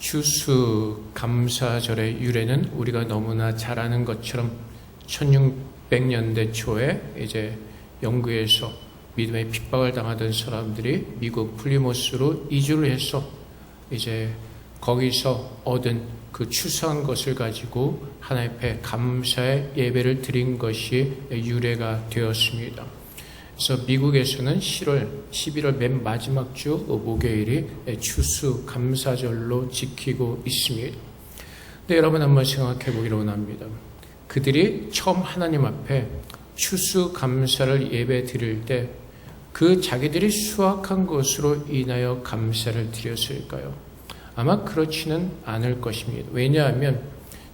추수감사절의 유래는 우리가 너무나 잘 아는 것처럼 1600년대 초에 이제 영국에서 믿음의 핍박을 당하던 사람들이 미국 플리모스로 이주를 해서 이제 거기서 얻은 그 추수한 것을 가지고 하나님 앞에 감사의 예배를 드린 것이 유래가 되었습니다. 그래서 미국에서는 11월 맨 마지막 주 목요일이 추수감사절로 지키고 있습니다. 근데 여러분 한번 생각해 보기를 원합니다. 그들이 처음 하나님 앞에 추수감사를 예배 드릴 때 그 자기들이 수확한 것으로 인하여 감사를 드렸을까요? 아마 그렇지는 않을 것입니다. 왜냐하면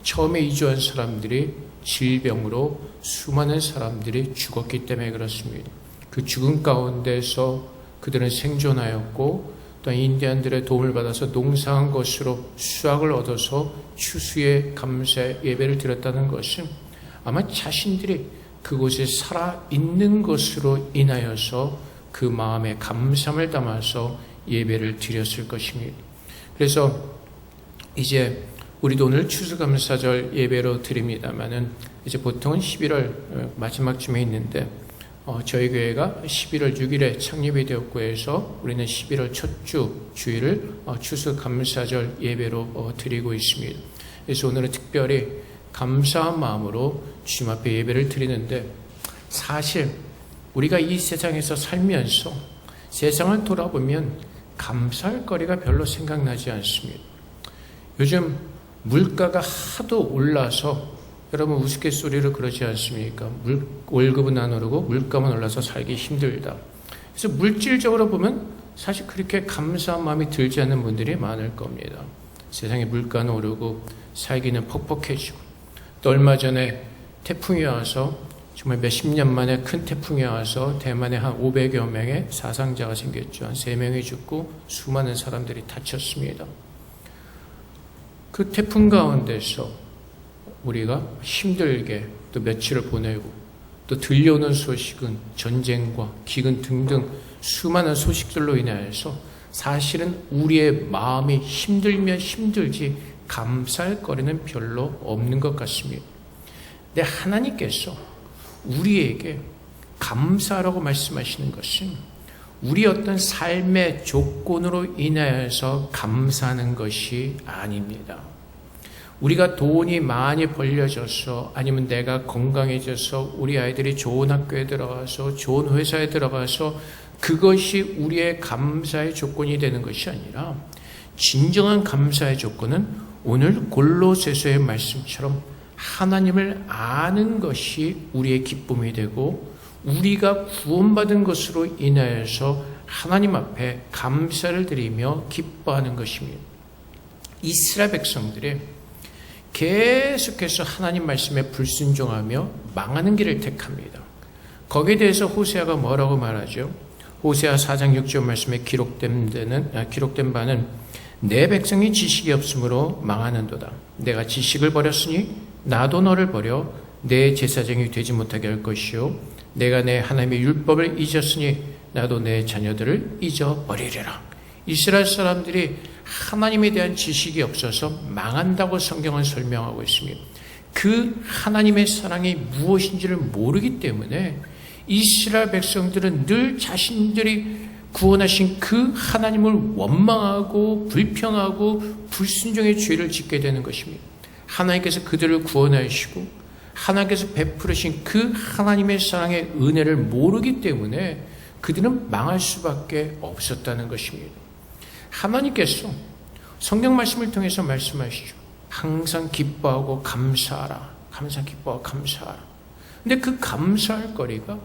처음에 이주한 사람들이 질병으로 수많은 사람들이 죽었기 때문에 그렇습니다. 그 죽음 가운데서 그들은 생존하였고 또 인디안들의 도움을 받아서 농사한 것으로 수확을 얻어서 추수의 감사의 예배를 드렸다는 것은 아마 자신들이 그곳에 살아있는 것으로 인하여서 그 마음에 감사함을 담아서 예배를 드렸을 것입니다. 그래서 이제 우리도 오늘 추수감사절 예배로 드립니다만은 이제 보통은 11월 마지막 쯤에 있는데 저희 교회가 11월 6일에 창립이 되었고 해서 우리는 11월 첫 주일을 추수감사절 예배로 드리고 있습니다. 그래서 오늘은 특별히 감사한 마음으로 주님 앞에 예배를 드리는데 사실 우리가 이 세상에서 살면서 세상을 돌아보면 감사할 거리가 별로 생각나지 않습니다. 요즘 물가가 하도 올라서 여러분 우스갯소리로 그러지 않습니까? 월급은 안 오르고 물가만 올라서 살기 힘들다. 그래서 물질적으로 보면 사실 그렇게 감사한 마음이 들지 않는 분들이 많을 겁니다. 세상에 물가는 오르고 살기는 퍽퍽해지고 또 얼마 전에 태풍이 와서 정말 몇십 년 만에 큰 태풍이 와서 대만에 한 500여 명의 사상자가 생겼죠. 한 3명이 죽고 수많은 사람들이 다쳤습니다. 그 태풍 가운데서 우리가 힘들게 또 며칠을 보내고 또 들려오는 소식은 전쟁과 기근 등등 수많은 소식들로 인하여서 사실은 우리의 마음이 힘들면 힘들지 감사할 거리는 별로 없는 것 같습니다. 근데 하나님께서 우리에게 감사라고 말씀하시는 것은 우리 어떤 삶의 조건으로 인하여서 감사하는 것이 아닙니다. 우리가 돈이 많이 벌려져서 아니면 내가 건강해져서 우리 아이들이 좋은 학교에 들어가서 좋은 회사에 들어가서 그것이 우리의 감사의 조건이 되는 것이 아니라 진정한 감사의 조건은 오늘 골로새서의 말씀처럼 하나님을 아는 것이 우리의 기쁨이 되고 우리가 구원받은 것으로 인하여서 하나님 앞에 감사를 드리며 기뻐하는 것입니다. 이스라엘 백성들이 계속해서 하나님 말씀에 불순종하며 망하는 길을 택합니다. 거기에 대해서 호세아가 뭐라고 말하죠? 호세아 4장 6절 말씀에 기록된 바는 내 백성이 지식이 없으므로 망하는도다. 내가 지식을 버렸으니 나도 너를 버려 내 제사장이 되지 못하게 할 것이요 내가 내 하나님의 율법을 잊었으니 나도 내 자녀들을 잊어버리리라. 이스라엘 사람들이 하나님에 대한 지식이 없어서 망한다고 성경은 설명하고 있습니다. 그 하나님의 사랑이 무엇인지를 모르기 때문에 이스라엘 백성들은 늘 자신들이 구원하신 그 하나님을 원망하고 불평하고 불순종의 죄를 짓게 되는 것입니다. 하나님께서 그들을 구원하시고 하나님께서 베푸르신 그 하나님의 사랑의 은혜를 모르기 때문에 그들은 망할 수밖에 없었다는 것입니다. 하나님께서 성경 말씀을 통해서 말씀하시죠. 항상 기뻐하고 감사하라. 항상 기뻐하고 감사하라. 근데 그 감사할 거리가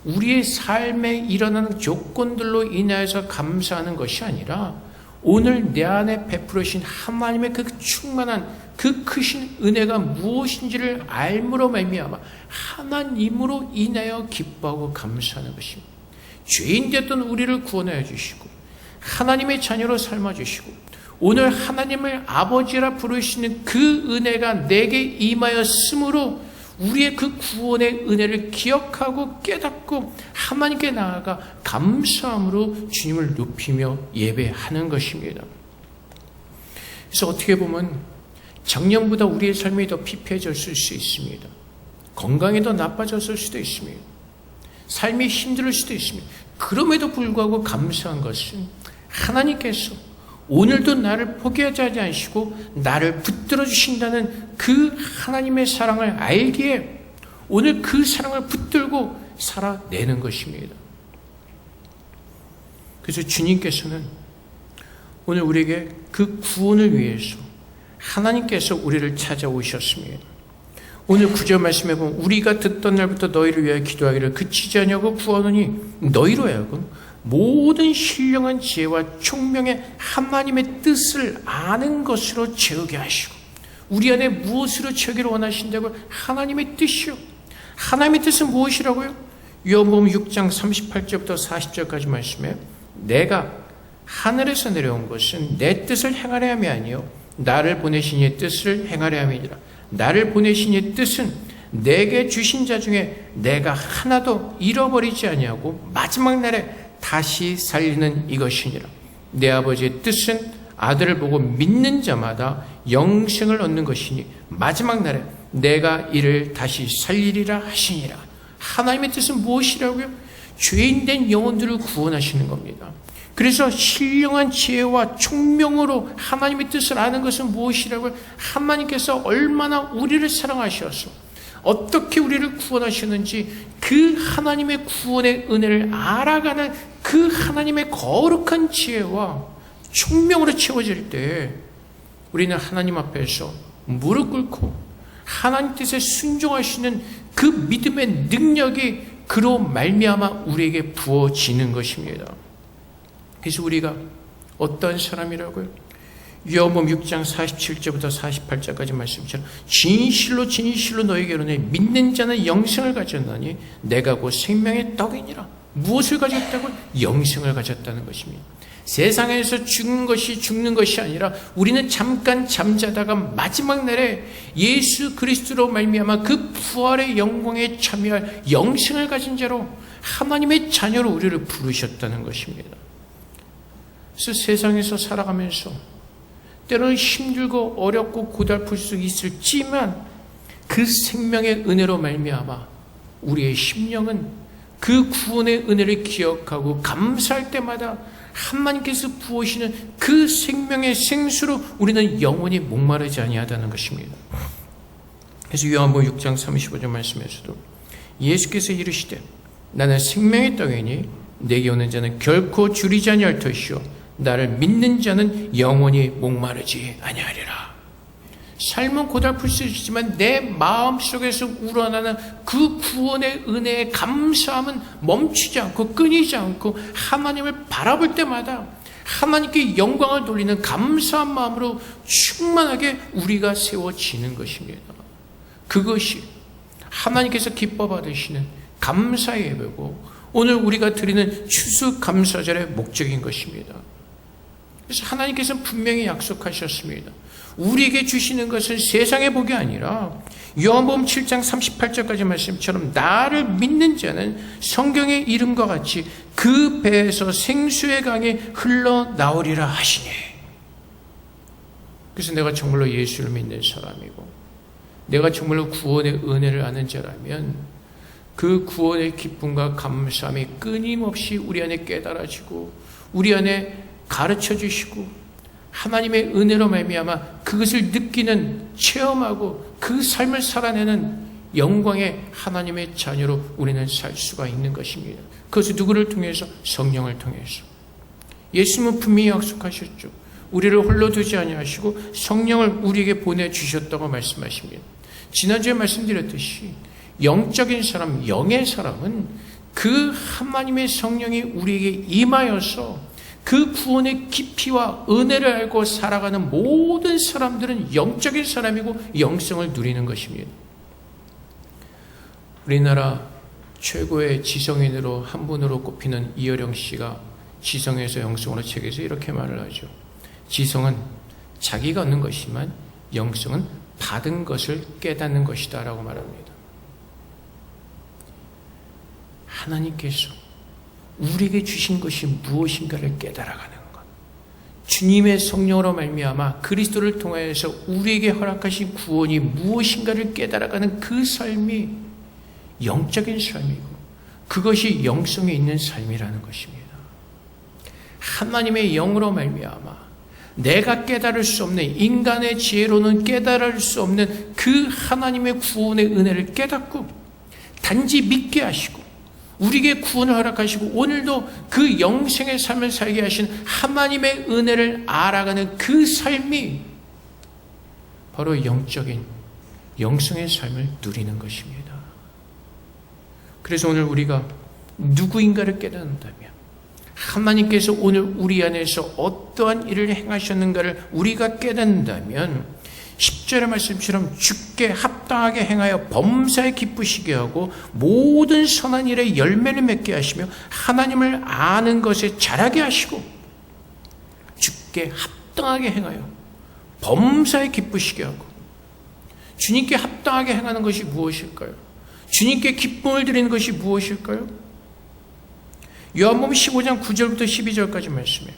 우리의 삶에 일어나는 조건들로 인하여서 감사하는 것이 아니라 오늘 내 안에 베풀으신 하나님의 그 충만한 그 크신 은혜가 무엇인지를 알므로 말미암아 하나님으로 인하여 기뻐하고 감사하는 것입니다. 죄인 되었던 우리를 구원하여 주시고 하나님의 자녀로 삶아 주시고 오늘 하나님을 아버지라 부르시는 그 은혜가 내게 임하였으므로 우리의 그 구원의 은혜를 기억하고 깨닫고 하나님께 나아가 감사함으로 주님을 높이며 예배하는 것입니다. 그래서 어떻게 보면 작년보다 우리의 삶이 더 피폐해졌을 수 있습니다. 건강이 더 나빠졌을 수도 있습니다. 삶이 힘들 수도 있습니다. 그럼에도 불구하고 감사한 것은 하나님께서 오늘도 나를 포기하지 않으시고 나를 붙들어 주신다는 그 하나님의 사랑을 알기에 오늘 그 사랑을 붙들고 살아내는 것입니다. 그래서 주님께서는 오늘 우리에게 그 구원을 위해서 하나님께서 우리를 찾아오셨습니다. 오늘 9절 말씀해 보면 우리가 듣던 날부터 너희를 위하여 기도하기를 그치지 아니하고 구하노니 너희로 하여금 모든 신령한 지혜와 총명의 하나님의 뜻을 아는 것으로 채우게 하시고 우리 안에 무엇으로 채우기를 원하신다고요? 하나님의 뜻이요. 하나님의 뜻은 무엇이라고요? 요한복음 6장 38절부터 40절까지 말씀해요. 내가 하늘에서 내려온 것은 내 뜻을 행하려 함이 아니요 나를 보내신 이의 뜻을 행하려 함이니라. 나를 보내신 이의 뜻은 내게 주신 자 중에 내가 하나도 잃어버리지 아니하고 마지막 날에 다시 살리는 이것이니라. 내 아버지의 뜻은 아들을 보고 믿는 자마다 영생을 얻는 것이니 마지막 날에 내가 이를 다시 살리리라 하시니라. 하나님의 뜻은 무엇이라고요? 죄인된 영혼들을 구원하시는 겁니다. 그래서 신령한 지혜와 총명으로 하나님의 뜻을 아는 것은 무엇이라고요? 하나님께서 얼마나 우리를 사랑하셔서 어떻게 우리를 구원하셨는지 그 하나님의 구원의 은혜를 알아가는 그 하나님의 거룩한 지혜와 총명으로 채워질 때 우리는 하나님 앞에서 무릎 꿇고 하나님 뜻에 순종할 수 있는 그 믿음의 능력이 그로 말미암아 우리에게 부어지는 것입니다. 그래서 우리가 어떤 사람이라고요? 요한복음 6장 47절부터 48절까지 말씀처럼 진실로 진실로 너희에게 이르노니 믿는 자는 영생을 가졌나니 내가 곧 생명의 떡이니라. 무엇을 가졌다고? 영생을 가졌다는 것입니다. 세상에서 죽는 것이 아니라 우리는 잠깐 잠자다가 마지막 날에 예수 그리스도로 말미암아 그 부활의 영광에 참여할 영생을 가진 자로 하나님의 자녀로 우리를 부르셨다는 것입니다. 그래서 세상에서 살아가면서 때로는 힘들고 어렵고 고달플 수 있을지만 그 생명의 은혜로 말미암아 우리의 심령은 그 구원의 은혜를 기억하고 감사할 때마다 하나님께서 부으시는 그 생명의 생수로 우리는 영원히 목마르지 아니하다는 것입니다. 그래서 요한복음 6장 35절 말씀에서도 예수께서 이르시되 나는 생명의 떡이니 내게 오는 자는 결코 줄이지 아니할 것이요 나를 믿는 자는 영원히 목마르지 아니하리라. 삶은 고달플 수 있지만 내 마음속에서 우러나는 그 구원의 은혜의 감사함은 멈추지 않고 끊이지 않고 하나님을 바라볼 때마다 하나님께 영광을 돌리는 감사한 마음으로 충만하게 우리가 세워지는 것입니다. 그것이 하나님께서 기뻐 받으시는 감사의 예배고 오늘 우리가 드리는 추수감사절의 목적인 것입니다. 그래서 하나님께서는 분명히 약속하셨습니다. 우리에게 주시는 것은 세상의 복이 아니라 요한복음 7장 38절까지 말씀처럼 나를 믿는 자는 성경의 이름과 같이 그 배에서 생수의 강이 흘러나오리라 하시니. 그래서 내가 정말로 예수를 믿는 사람이고 내가 정말로 구원의 은혜를 아는 자라면 그 구원의 기쁨과 감사함이 끊임없이 우리 안에 깨달아지고 우리 안에 가르쳐 주시고 하나님의 은혜로 말미암아 그것을 느끼는 체험하고 그 삶을 살아내는 영광의 하나님의 자녀로 우리는 살 수가 있는 것입니다. 그것은 누구를 통해서? 성령을 통해서. 예수님은 분명히 약속하셨죠. 우리를 홀로 두지 아니하시고 성령을 우리에게 보내주셨다고 말씀하십니다. 지난주에 말씀드렸듯이 영적인 사람, 영의 사람은 그 하나님의 성령이 우리에게 임하여서 그 구원의 깊이와 은혜를 알고 살아가는 모든 사람들은 영적인 사람이고 영성을 누리는 것입니다. 우리나라 최고의 지성인으로 한 분으로 꼽히는 이어령 씨가 지성에서 영성으로 책에서 이렇게 말을 하죠. 지성은 자기가 얻는 것이지만 영성은 받은 것을 깨닫는 것이다 라고 말합니다. 하나님께서 우리에게 주신 것이 무엇인가를 깨달아가는 것. 주님의 성령으로 말미암아 그리스도를 통하여서 우리에게 허락하신 구원이 무엇인가를 깨달아가는 그 삶이 영적인 삶이고 그것이 영성에 있는 삶이라는 것입니다. 하나님의 영으로 말미암아 내가 깨달을 수 없는, 인간의 지혜로는 깨달을 수 없는 그 하나님의 구원의 은혜를 깨닫고 단지 믿게 하시고 우리에게 구원을 허락하시고 오늘도 그 영생의 삶을 살게 하신 하나님의 은혜를 알아가는 그 삶이 바로 영적인 영성의 삶을 누리는 것입니다. 그래서 오늘 우리가 누구인가를 깨닫는다면 하나님께서 오늘 우리 안에서 어떠한 일을 행하셨는가를 우리가 깨닫는다면 10절의 말씀처럼 주께 합당하게 행하여 범사에 기쁘시게 하고 모든 선한 일에 열매를 맺게 하시며 하나님을 아는 것에 자라게 하시고 주께 합당하게 행하여 범사에 기쁘시게 하고 주님께 합당하게 행하는 것이 무엇일까요? 주님께 기쁨을 드리는 것이 무엇일까요? 요한복음 15장 9절부터 12절까지 말씀에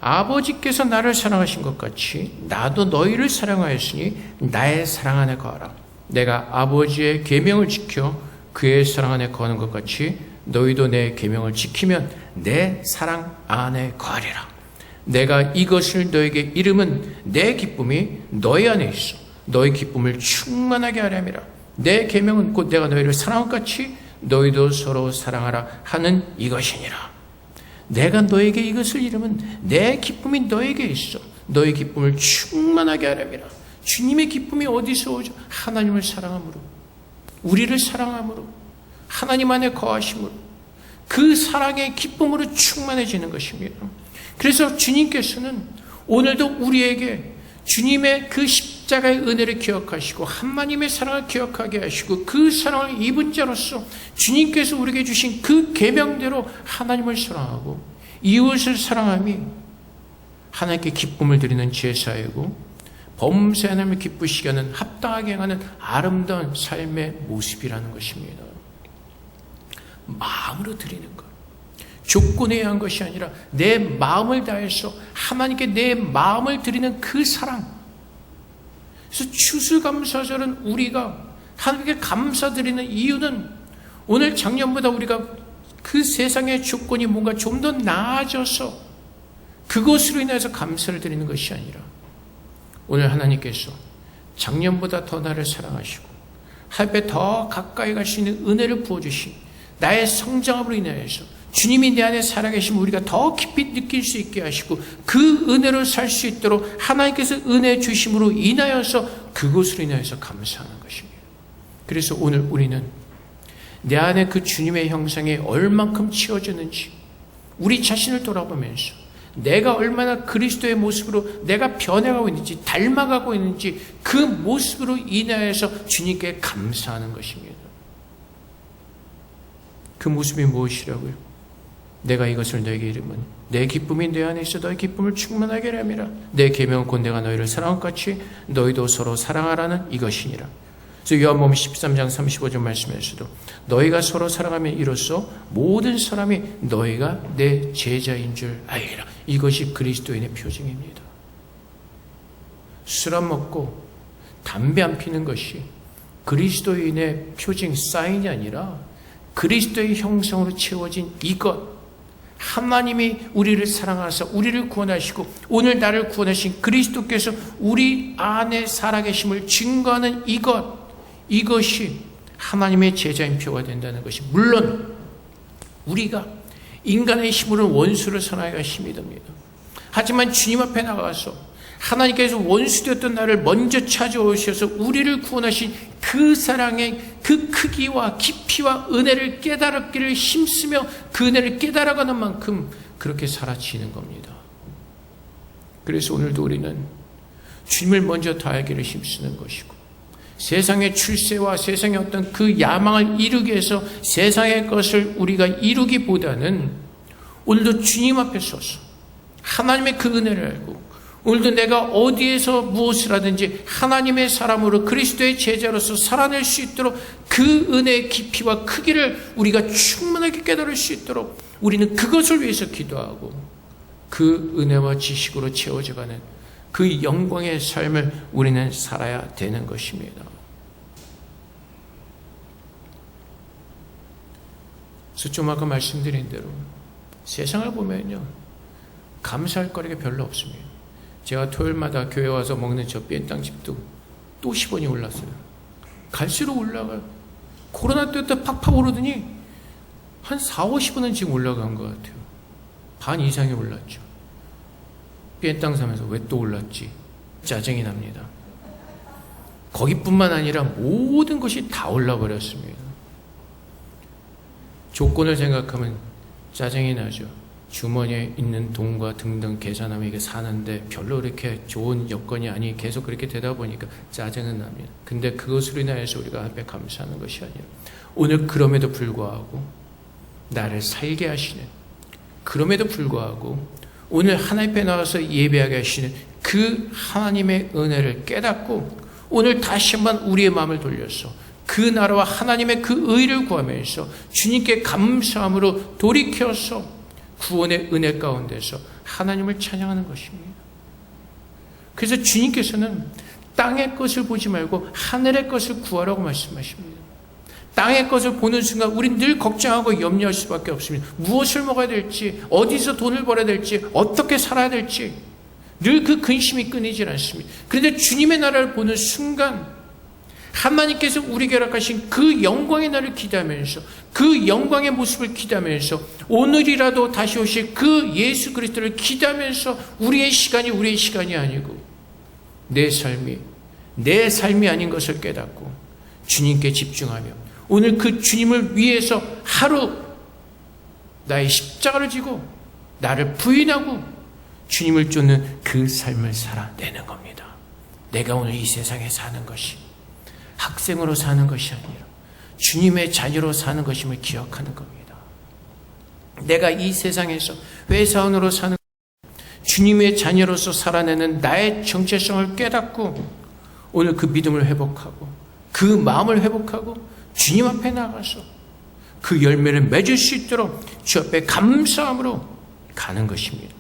아버지께서 나를 사랑하신 것 같이 나도 너희를 사랑하였으니 나의 사랑 안에 거하라. 내가 아버지의 계명을 지켜 그의 사랑 안에 거하는 것 같이 너희도 내 계명을 지키면 내 사랑 안에 거하리라. 내가 이것을 너에게 이름은 내 기쁨이 너희 안에 있어 너희 기쁨을 충만하게 하려 함이라. 내 계명은 곧 내가 너희를 사랑한 것 같이 너희도 서로 사랑하라 하는 이것이니라. 내가 너에게 이것을 이름은 내 기쁨이 너에게 있어 너희 기쁨을 충만하게 하려니라. 주님의 기쁨이 어디서 오죠? 하나님을 사랑함으로, 우리를 사랑함으로, 하나님 안에 거하심으로, 그 사랑의 기쁨으로 충만해지는 것입니다. 그래서 주님께서는 오늘도 우리에게 주님의 그 십자가의 은혜를 기억하시고 하나님의 사랑을 기억하게 하시고 그 사랑을 입은 자로서 주님께서 우리에게 주신 그 계명대로 하나님을 사랑하고 이웃을 사랑함이 하나님께 기쁨을 드리는 제사이고 범사에 하나님을 기쁘시게 하는 합당하게 행하는 아름다운 삶의 모습이라는 것입니다. 마음으로 드리는 것, 조건에 의한 것이 아니라 내 마음을 다해서 하나님께 내 마음을 드리는 그 사랑. 그래서 추수감사절은 우리가 하나님께 감사드리는 이유는 오늘 작년보다 우리가 그 세상의 조건이 뭔가 좀 더 나아져서 그것으로 인해서 감사를 드리는 것이 아니라 오늘 하나님께서 작년보다 더 나를 사랑하시고 하나님께 더 가까이 갈 수 있는 은혜를 부어주신 나의 성장함으로 인하여서 주님이 내 안에 살아계시면 우리가 더 깊이 느낄 수 있게 하시고 그 은혜로 살 수 있도록 하나님께서 은혜 주심으로 인하여서 그것으로 인하여서 감사하는 것입니다. 그래서 오늘 우리는 내 안에 그 주님의 형상이 얼만큼 채워졌는지 우리 자신을 돌아보면서 내가 얼마나 그리스도의 모습으로 내가 변해가고 있는지 닮아가고 있는지 그 모습으로 인하여서 주님께 감사하는 것입니다. 그 모습이 무엇이라고요? 내가 이것을 너에게 이름은 내 기쁨이 내 안에 있어 너의 기쁨을 충만하게 하려 함이라. 내 계명은 곧 내가 너희를 사랑한 것 같이 너희도 서로 사랑하라는 이것이니라. 그래서 요한복음 13장 35절 말씀에서도 너희가 서로 사랑하면 이로써 모든 사람이 너희가 내 제자인 줄 알리라. 이것이 그리스도인의 표징입니다. 술 안 먹고 담배 안 피는 것이 그리스도인의 표징 사인이 아니라 그리스도의 형상으로 채워진 이것, 하나님이 우리를 사랑하사 우리를 구원하시고 오늘 나를 구원하신 그리스도께서 우리 안에 살아계심을 증거하는 이것이 하나님의 제자인 표가 된다는 것이, 물론 우리가 인간의 힘으로는 원수를 선하기가 힘이 듭니다. 하지만 주님 앞에 나가서 하나님께서 원수되었던 나를 먼저 찾아오셔서 우리를 구원하신 그 사랑의 그 크기와 깊이와 은혜를 깨달았기를 힘쓰며 그 은혜를 깨달아가는 만큼 그렇게 살아지는 겁니다. 그래서 오늘도 우리는 주님을 먼저 더 알기를 힘쓰는 것이고 세상의 출세와 세상의 어떤 그 야망을 이루기 위해서 세상의 것을 우리가 이루기보다는 오늘도 주님 앞에 서서 하나님의 그 은혜를 알고 오늘도 내가 어디에서 무엇을 하든지 하나님의 사람으로 그리스도의 제자로서 살아낼 수 있도록 그 은혜의 깊이와 크기를 우리가 충분하게 깨달을 수 있도록 우리는 그것을 위해서 기도하고 그 은혜와 지식으로 채워져가는 그 영광의 삶을 우리는 살아야 되는 것입니다. 그래서 좀 아까 말씀드린 대로 세상을 보면요, 감사할 거리가 별로 없습니다. 제가 토요일마다 교회 와서 먹는 저 便当집도 또 10원이 올랐어요. 갈수록 올라가요. 코로나 때부터 팍팍 오르더니 한 4, 50원은 지금 올라간 것 같아요. 반 이상이 올랐죠. 便当 사면서 왜 또 올랐지? 짜증이 납니다. 거기뿐만 아니라 모든 것이 다 올라버렸습니다. 조건을 생각하면 짜증이 나죠. 주머니에 있는 돈과 등등 계산하면 이게 사는데 별로 그렇게 좋은 여건이 아니 계속 그렇게 되다 보니까 짜증은 납니다. 근데 그것으로 인하여서 우리가 하나님께 감사하는 것이 아니라 오늘 그럼에도 불구하고 나를 살게 하시는, 그럼에도 불구하고 오늘 하나님 앞에 나와서 예배하게 하시는 그 하나님의 은혜를 깨닫고 오늘 다시 한번 우리의 마음을 돌려서 그 나라와 하나님의 그 의를 구하면서 주님께 감사함으로 돌이켜서 구원의 은혜 가운데서 하나님을 찬양하는 것입니다. 그래서 주님께서는 땅의 것을 보지 말고 하늘의 것을 구하라고 말씀하십니다. 땅의 것을 보는 순간 우린 늘 걱정하고 염려할 수밖에 없습니다. 무엇을 먹어야 될지, 어디서 돈을 벌어야 될지, 어떻게 살아야 될지 늘 그 근심이 끊이질 않습니다. 그런데 주님의 나라를 보는 순간 하나님께서 우리에게 허락하신 그 영광의 날을 기대하면서 그 영광의 모습을 기대하면서 오늘이라도 다시 오실 그 예수 그리스도를 기대하면서 우리의 시간이 아니고 내 삶이 아닌 것을 깨닫고 주님께 집중하며 오늘 그 주님을 위해서 하루 나의 십자가를 지고 나를 부인하고 주님을 쫓는 그 삶을 살아내는 겁니다. 내가 오늘 이 세상에 사는 것이 학생으로 사는 것이 아니라 주님의 자녀로 사는 것임을 기억하는 겁니다. 내가 이 세상에서 회사원으로 사는 주님의 자녀로서 살아내는 나의 정체성을 깨닫고 오늘 그 믿음을 회복하고 그 마음을 회복하고 주님 앞에 나가서 그 열매를 맺을 수 있도록 주 앞에 감사함으로 가는 것입니다.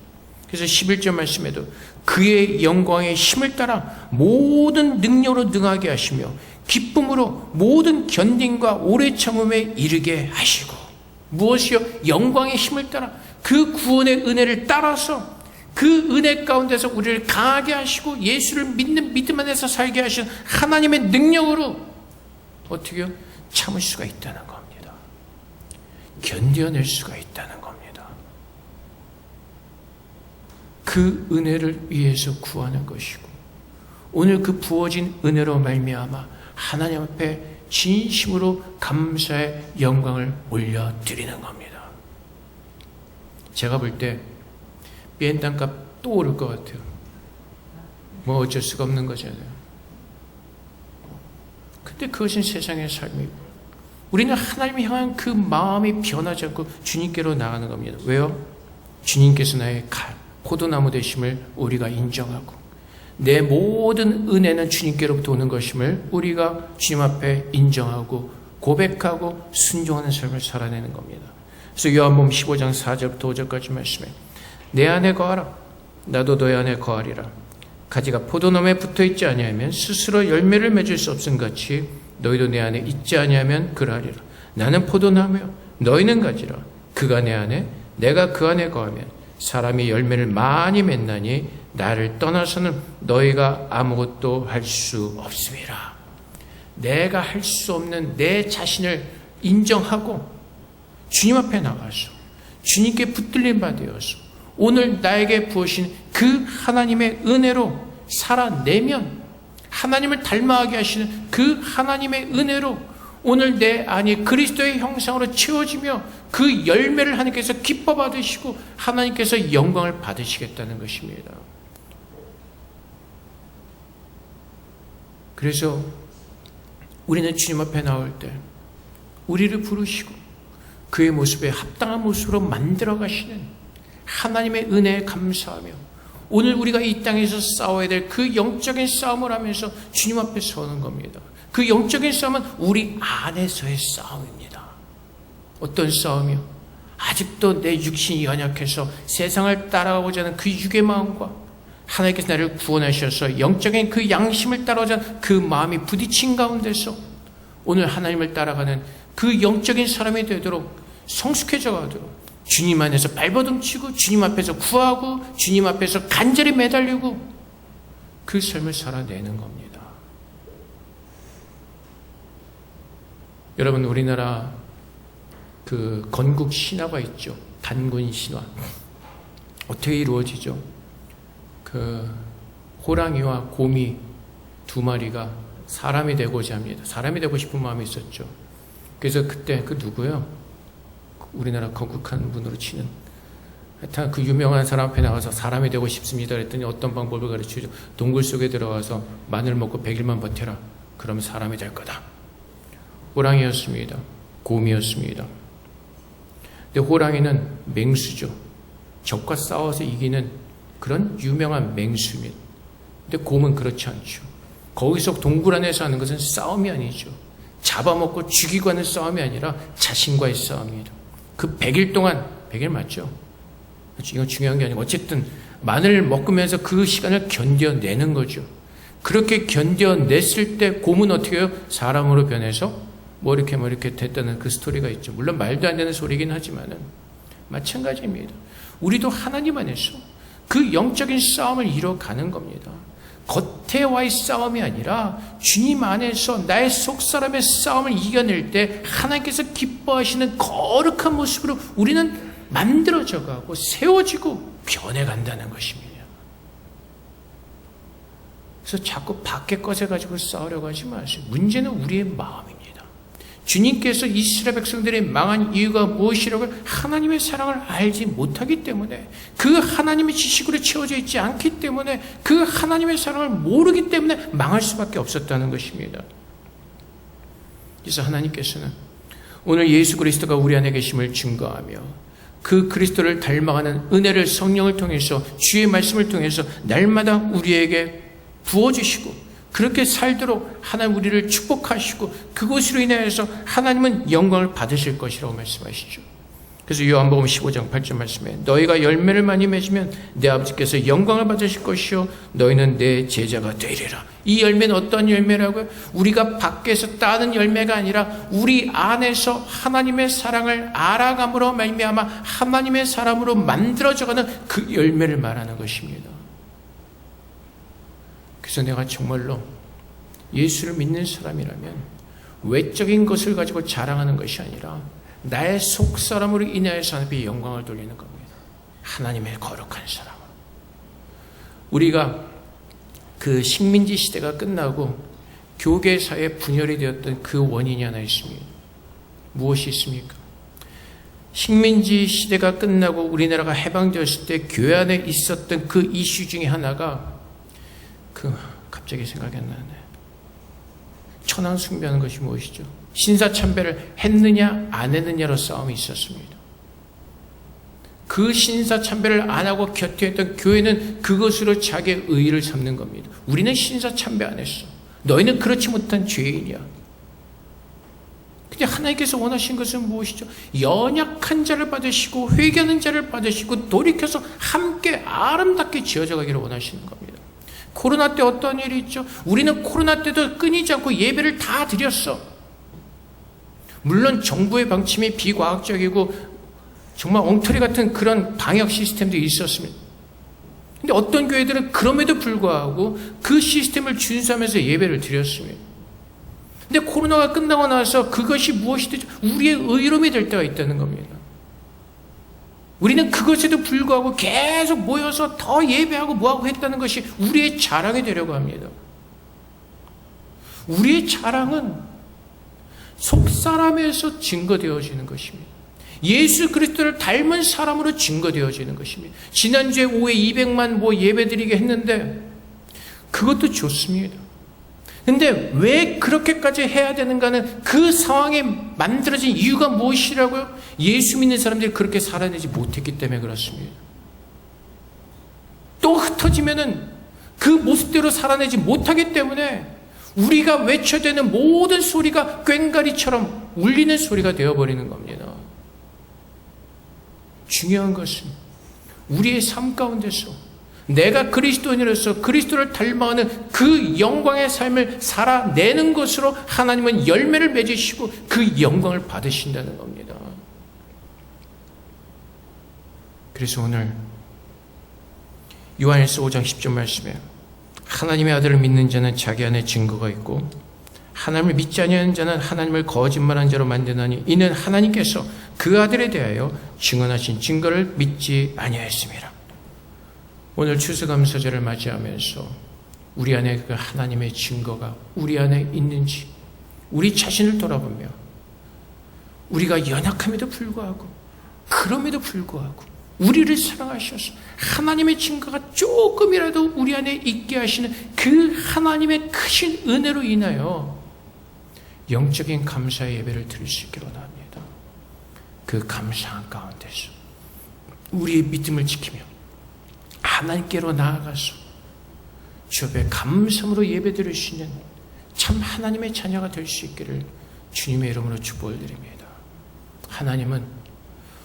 그래서 11절 말씀에도 그의 영광의 힘을 따라 모든 능력으로 능하게 하시며 기쁨으로 모든 견딘과 오래 참음에 이르게 하시고 무엇이요? 영광의 힘을 따라 그 구원의 은혜를 따라서 그 은혜 가운데서 우리를 강하게 하시고 예수를 믿는 믿음 안에서 살게 하신 하나님의 능력으로 어떻게 참을 수가 있다는 겁니다. 견뎌낼 수가 있다는 겁니다. 그 은혜를 위해서 구하는 것이고 오늘 그 부어진 은혜로 말미암아 하나님 앞에 진심으로 감사의 영광을 올려드리는 겁니다. 제가 볼 때 便当값 또 오를 것 같아요. 뭐 어쩔 수가 없는 거잖아요. 근데 그것은 세상의 삶이고 우리는 하나님을 향한 그 마음이 변하지 않고 주님께로 나가는 겁니다. 왜요? 주님께서 나의 포도나무 되심을 우리가 인정하고 내 모든 은혜는 주님께로부터 오는 것임을 우리가 주님 앞에 인정하고 고백하고 순종하는 삶을 살아내는 겁니다. 그래서 요한복음 15장 4절부터 5절까지 말씀에 내 안에 거하라 나도 너희 안에 거하리라 가지가 포도나무에 붙어있지 아니하면 스스로 열매를 맺을 수 없음같이 너희도 내 안에 있지 아니하면 그러하리라. 나는 포도나무요 너희는 가지라. 그가 내 안에 내가 그 안에 거하면 사람이 열매를 많이 맺나니 나를 떠나서는 너희가 아무것도 할 수 없음이라. 내가 할 수 없는 내 자신을 인정하고 주님 앞에 나가서 주님께 붙들림 받으어서 오늘 나에게 부으신 그 하나님의 은혜로 살아내면 하나님을 닮아가게 하시는 그 하나님의 은혜로 오늘 내 안이 그리스도의 형상으로 채워지며 그 열매를 하나님께서 기뻐 받으시고 하나님께서 영광을 받으시겠다는 것입니다. 그래서 우리는 주님 앞에 나올 때 우리를 부르시고 그의 모습에 합당한 모습으로 만들어 가시는 하나님의 은혜에 감사하며 오늘 우리가 이 땅에서 싸워야 될 그 영적인 싸움을 하면서 주님 앞에 서는 겁니다. 그 영적인 싸움은 우리 안에서의 싸움입니다. 어떤 싸움이요? 아직도 내 육신이 연약해서 세상을 따라가고자 하는 그 육의 마음과 하나님께서 나를 구원하셔서 영적인 그 양심을 따라가자 하는 그 마음이 부딪힌 가운데서 오늘 하나님을 따라가는 그 영적인 사람이 되도록 성숙해져 가도록 주님 안에서 발버둥치고 주님 앞에서 구하고 주님 앞에서 간절히 매달리고 그 삶을 살아내는 겁니다. 여러분, 우리나라 그 건국 신화가 있죠. 단군 신화. 어떻게 이루어지죠? 그 호랑이와 곰이 두 마리가 사람이 되고자 합니다. 사람이 되고 싶은 마음이 있었죠. 그래서 그때 그 누구요? 우리나라 건국한 분으로 치는 하여튼 그 유명한 사람 앞에 나가서 사람이 되고 싶습니다 그랬더니 어떤 방법을 가르치죠? 동굴 속에 들어가서 마늘 먹고 100일만 버텨라. 그러면 사람이 될 거다. 호랑이였습니다. 곰이었습니다. 근데 호랑이는 맹수죠. 적과 싸워서 이기는 그런 유명한 맹수입니다. 근데 곰은 그렇지 않죠. 거기서 동굴 안에서 하는 것은 싸움이 아니죠. 잡아먹고 죽이고 하는 싸움이 아니라 자신과의 싸움이에요. 그 100일 동안, 100일 맞죠? 이건 중요한 게 아니고 어쨌든 마늘을 먹으면서 그 시간을 견뎌내는 거죠. 그렇게 견뎌냈을 때 곰은 어떻게 해요? 사람으로 변해서 뭐 이렇게 됐다는 그 스토리가 있죠. 물론 말도 안 되는 소리긴 하지만은 마찬가지입니다. 우리도 하나님 안에서 그 영적인 싸움을 이뤄가는 겁니다. 겉에와의 싸움이 아니라 주님 안에서 나의 속사람의 싸움을 이겨낼 때 하나님께서 기뻐하시는 거룩한 모습으로 우리는 만들어져 가고 세워지고 변해간다는 것입니다. 그래서 자꾸 밖에 것에 가지고 싸우려고 하지 마세요. 문제는 우리의 마음입니다. 주님께서 이스라엘 백성들이 망한 이유가 무엇이라고 하나님의 사랑을 알지 못하기 때문에 그 하나님의 지식으로 채워져 있지 않기 때문에 그 하나님의 사랑을 모르기 때문에 망할 수밖에 없었다는 것입니다. 그래서 하나님께서는 오늘 예수 그리스도가 우리 안에 계심을 증거하며 그 그리스도를 닮아가는 은혜를 성령을 통해서 주의 말씀을 통해서 날마다 우리에게 부어주시고 그렇게 살도록 하나님 우리를 축복하시고 그것으로 인하여서 하나님은 영광을 받으실 것이라고 말씀하시죠. 그래서 요한복음 15장 8절 말씀에 너희가 열매를 많이 맺으면 내 아버지께서 영광을 받으실 것이요 너희는 내 제자가 되리라. 이 열매는 어떤 열매라고요? 우리가 밖에서 따는 열매가 아니라 우리 안에서 하나님의 사랑을 알아감으로 말미암아 하나님의 사람으로 만들어져가는 그 열매를 말하는 것입니다. 그래서 내가 정말로 예수를 믿는 사람이라면 외적인 것을 가지고 자랑하는 것이 아니라 나의 속사람으로 인하여서 하나님의 영광을 돌리는 겁니다. 하나님의 거룩한 사람. 우리가 그 식민지 시대가 끝나고 교계사회 분열이 되었던 그 원인이 하나 있습니다. 무엇이 있습니까? 식민지 시대가 끝나고 우리나라가 해방되었을 때 교회 안에 있었던 그 이슈 중에 하나가 갑자기 생각이 안 나네. 천황 숭배하는 것이 무엇이죠? 신사참배를 했느냐 안 했느냐로 싸움이 있었습니다. 그 신사참배를 안 하고 곁에 있던 교회는 그것으로 자기의 의의를 삼는 겁니다. 우리는 신사참배 안 했어. 너희는 그렇지 못한 죄인이야. 근데 하나님께서 원하신 것은 무엇이죠? 연약한 자를 받으시고 회개하는 자를 받으시고 돌이켜서 함께 아름답게 지어져 가기를 원하시는 겁니다. 코로나 때 어떤 일이 있죠? 우리는 코로나 때도 끊이지 않고 예배를 다 드렸어. 물론 정부의 방침이 비과학적이고 정말 엉터리 같은 그런 방역 시스템도 있었습니다. 근데 어떤 교회들은 그럼에도 불구하고 그 시스템을 준수하면서 예배를 드렸습니다. 근데 코로나가 끝나고 나서 그것이 무엇이 되죠? 우리의 의로움이 될 때가 있다는 겁니다. 우리는 그것에도 불구하고 계속 모여서 더 예배하고 뭐하고 했다는 것이 우리의 자랑이 되려고 합니다. 우리의 자랑은 속사람에서 증거되어지는 것입니다. 예수 그리스도를 닮은 사람으로 증거되어지는 것입니다. 지난주에 오후에 200만 예배드리게 했는데 그것도 좋습니다. 근데 왜 그렇게까지 해야 되는가는 그 상황에 만들어진 이유가 무엇이라고요? 예수 믿는 사람들이 그렇게 살아내지 못했기 때문에 그렇습니다. 또 흩어지면은 그 모습대로 살아내지 못하기 때문에 우리가 외쳐야 되는 모든 소리가 꽹과리처럼 울리는 소리가 되어버리는 겁니다. 중요한 것은 우리의 삶 가운데서 내가 그리스도인으로서 그리스도를 닮아가는 그 영광의 삶을 살아내는 것으로 하나님은 열매를 맺으시고 그 영광을 받으신다는 겁니다. 그래서 오늘 요한일서 5장 10절 말씀에 하나님의 아들을 믿는 자는 자기 안에 증거가 있고 하나님을 믿지 아니하는 자는 하나님을 거짓말한 자로 만드나니 이는 하나님께서 그 아들에 대하여 증언하신 증거를 믿지 아니하였습니다. 오늘 추수감사절을 맞이하면서 우리 안에 그 하나님의 증거가 우리 안에 있는지 우리 자신을 돌아보며 우리가 연약함에도 불구하고 그럼에도 불구하고 우리를 사랑하셔서 하나님의 증거가 조금이라도 우리 안에 있게 하시는 그 하나님의 크신 은혜로 인하여 영적인 감사의 예배를 드릴 수 있기를 원합니다. 그 감사한 가운데서 우리의 믿음을 지키며 하나님께로 나아가서 주 앞에 감사함으로 예배 드릴 수 있는 참 하나님의 자녀가 될 수 있기를 주님의 이름으로 축복을 드립니다. 하나님은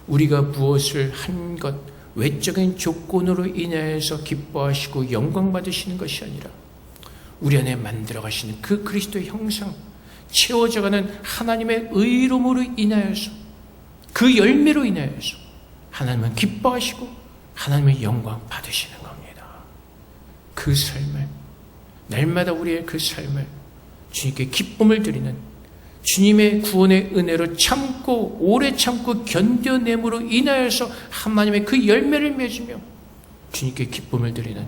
우리가 무엇을 한 것, 외적인 조건으로 인하여서 기뻐하시고 영광 받으시는 것이 아니라 우리 안에 만들어 가시는 그 그리스도의 형상, 채워져가는 하나님의 의로움으로 인하여서 그 열매로 인하여서 하나님은 기뻐하시고 하나님의 영광 받으시는 겁니다. 그 삶을, 날마다 우리의 그 삶을 주님께 기쁨을 드리는 주님의 구원의 은혜로 참고 오래 참고 견뎌냄으로 인하여서 하나님의 그 열매를 맺으며 주님께 기쁨을 드리는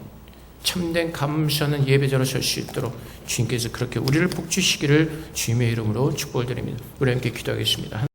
참된 감사하는 예배자로 설 수 있도록 주님께서 그렇게 우리를 복주시기를 주님의 이름으로 축복을 드립니다. 우리 함께 기도하겠습니다.